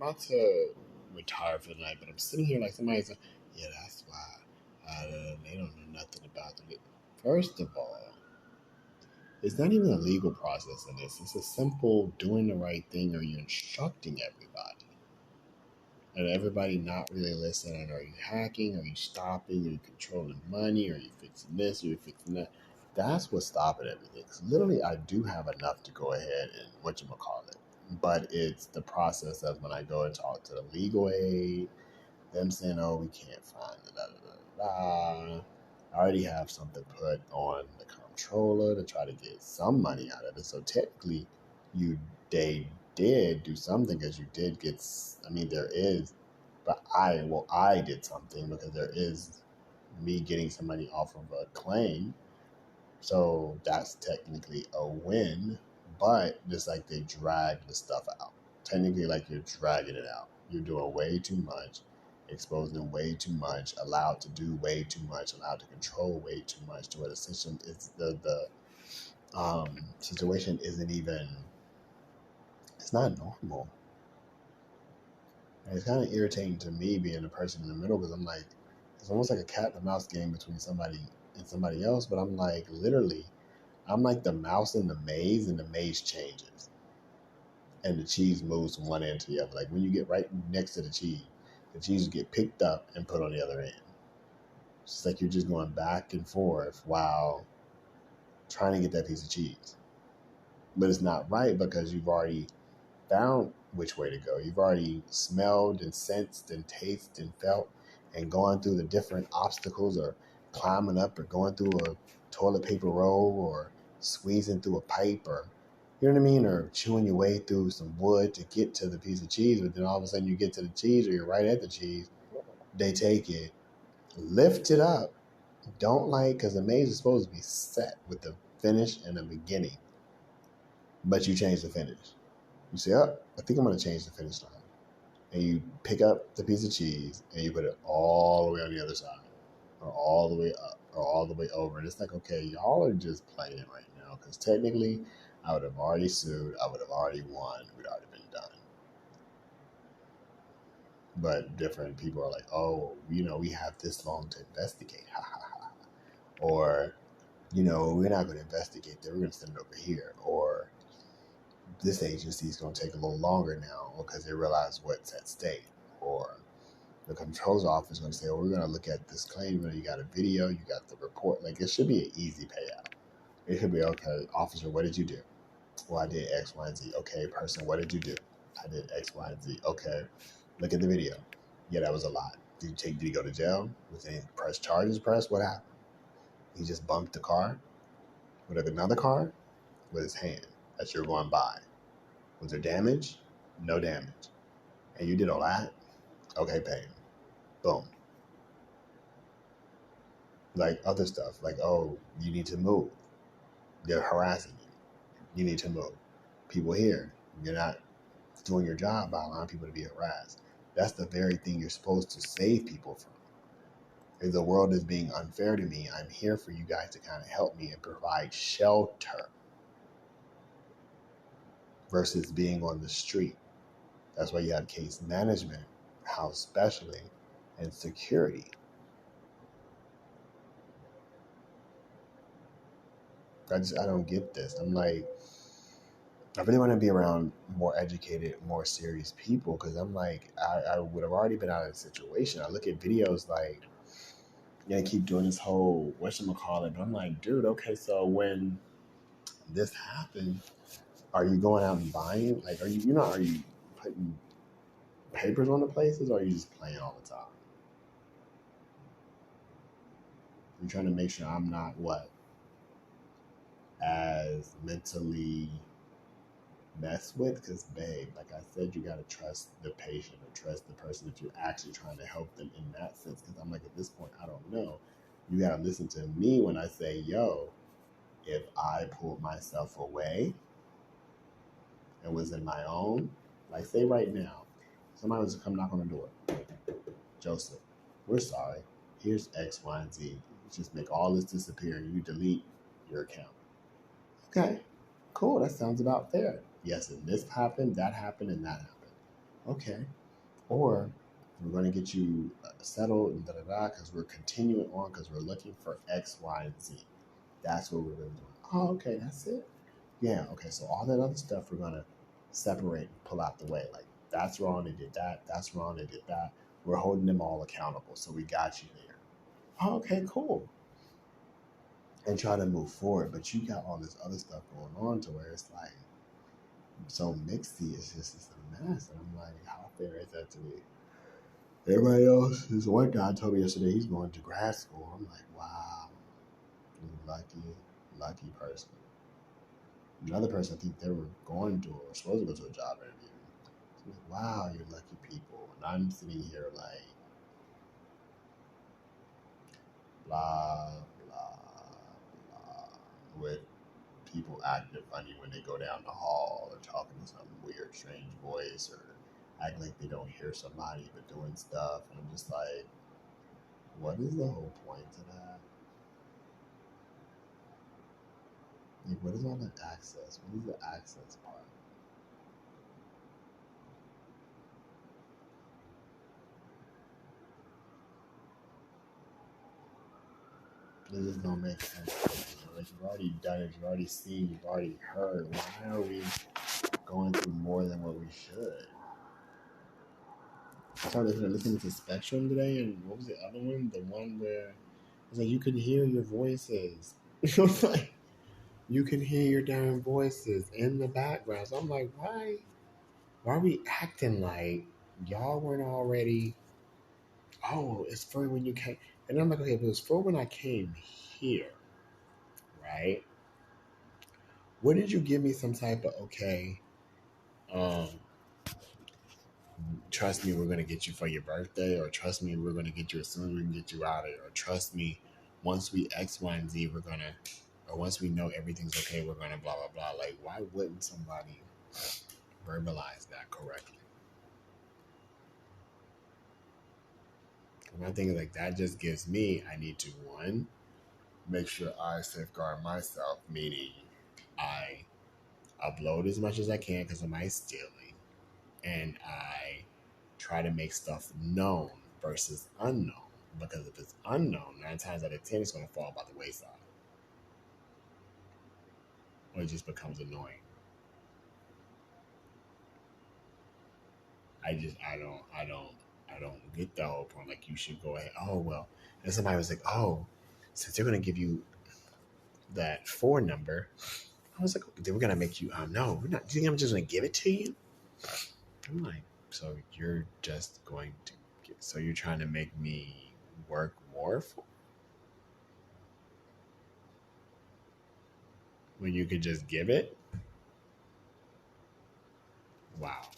about to retire for the night, but I'm sitting here like somebody's like, yeah, that's why they don't know nothing about it. First of all, it's not even a legal process in this. It's a simple doing the right thing, or you're instructing everybody. And everybody not really listening. Are you hacking? Are you stopping? Are you controlling money? Are you fixing this? Are you fixing that? That's what's stopping everything. Because literally, I do have enough to go ahead and whatchamacallit. But it's the process of when I go and talk to the legal aid, them saying, oh, we can't find it. Da, da, da, da. I already have something put on the comptroller to try to get some money out of it. So technically, you they did do something because you did get. I mean, there is, but I did something because there is me getting some money off of a claim. So that's technically a win. But just like they drag the stuff out, technically, like you're dragging it out. You're doing way too much, exposing way too much, allowed to do way too much, allowed to control way too much, to where the system is the situation isn't even. It's not normal. And it's kind of irritating to me being the person in the middle because I'm like, it's almost like a cat and mouse game between somebody and somebody else. But I'm like, literally, I'm like the mouse in the maze, and the maze changes, and the cheese moves from one end to the other. Like when you get right next to the cheese will get picked up and put on the other end. It's like you're just going back and forth while trying to get that piece of cheese. But it's not right because you've already found which way to go. You've already smelled and sensed and tasted and felt and gone through the different obstacles, or climbing up, or going through a toilet paper roll, or squeezing through a pipe, or you know what I mean, or chewing your way through some wood to get to the piece of cheese. But then all of a sudden you get to the cheese, or you're right at the cheese. They take it, lift it up. Don't like, because the maze is supposed to be set with the finish and the beginning, but you change the finish. You say, oh, I think I'm going to change the finish line. And you pick up the piece of cheese and you put it all the way on the other side, or all the way up, or all the way over. And it's like, okay, y'all are just playing right now, because technically I would have already sued. I would have already won. We'd already been done. But different people are like, oh, we have this long to investigate. Ha ha ha. Or, we're not going to investigate that. We're going to send it over here. Or this agency is going to take a little longer now because they realize what's at stake. Or the controller's office is going to say, we're going to look at this claim. You got a video, you got the report. Like, it should be an easy payout. It should be, okay, officer, what did you do? Well, I did X, Y, and Z. Okay, person, what did you do? I did X, Y, and Z. Okay, look at the video. Yeah, that was a lot. Did he go to jail? Was any press charges pressed? What happened? He just bumped the car with another car with his hand as you're going by. Was there damage? No damage. And you did all that? Okay, pay him. Boom. Like other stuff, like, oh, you need to move. They're harassing you. You need to move. People here, you're not doing your job by allowing people to be harassed. That's the very thing you're supposed to save people from. If the world is being unfair to me, I'm here for you guys to kind of help me and provide shelter versus being on the street. That's why you have case management, house specialty, and security. I don't get this. I'm like, I really want to be around more educated, more serious people, because I'm like, I would have already been out of the situation. I look at videos like, they keep doing this whole whatchamacallit, but I'm like, dude, okay, so when this happened, are you going out and buying? Like, are you putting papers on the places, or are you just playing all the time? I'm trying to make sure I'm not as mentally mess with, because babe, like I said, you gotta trust the patient, or trust the person that you're actually trying to help them in that sense. Because I'm like, at this point, I don't know. You gotta listen to me when I say, yo, if I pulled myself away and was in my own, like, say right now, somebody was to come knock on the door. Joseph, we're sorry. Here's X, Y, and Z. Just make all this disappear and you delete your account. Okay, cool. That sounds about fair. Yes, and this happened, and that happened. Okay. Or we're going to get you settled and da da da because we're continuing on because we're looking for X, Y, and Z. That's what we're really doing. Oh, okay, that's it. Yeah, okay. So all that other stuff we're going to separate and pull out the way. Like, that's wrong, they did that. That's wrong, they did that. We're holding them all accountable. So we got you there. Oh, okay, cool. And try to move forward. But you got all this other stuff going on to where it's like so mixy. It's a mess. And I'm like, how fair is that to me? Everybody else, this one guy told me yesterday he's going to grad school. I'm like, wow, you lucky person. Another person, I think they were going to or supposed to go to a job interview. So I'm like, wow, you're lucky people. And I'm sitting here like, blah, blah, blah, with people acting funny when they go down the hall or talking to some weird, strange voice or act like they don't hear somebody but doing stuff. And I'm just like, what is the whole point to that? Like, what is all that access? What is the access part? It just don't make sense. Like, you've already done it, you've already seen, you've already heard. Why are we going through more than what we should? I started listening to Spectrum today, and what was the other one? The one where it's like you could hear your voices. It was like you can hear your damn voices in the background. So I'm like, why? Why are we acting like y'all weren't already? Oh, it's for when you came. And I'm like, okay, but it's for when I came here, right? What did you give me some type of okay? Um, trust me, we're gonna get you for your birthday, or trust me, we're gonna get you as soon as we can get you out of here, or trust me, once we X, Y, and Z, we're gonna, or once we know everything's okay, we're gonna blah blah blah. Like, why wouldn't somebody verbalize that correctly? One thing like that just gives me, I need to one make sure I safeguard myself, meaning I upload as much as I can because of my stealing, and I try to make stuff known versus unknown. Because if it's unknown, 9 times out of 10, it's going to fall by the wayside, or it just becomes annoying. I don't get the whole point. Like, you should go ahead. Oh well, and somebody was like, oh, since they're going to give you that phone number, I was like, they were going to make you. No, we're not. Do you think I'm just going to give it to you? I'm like, so you're just going to. So you're trying to make me work more for when you could just give it? Wow.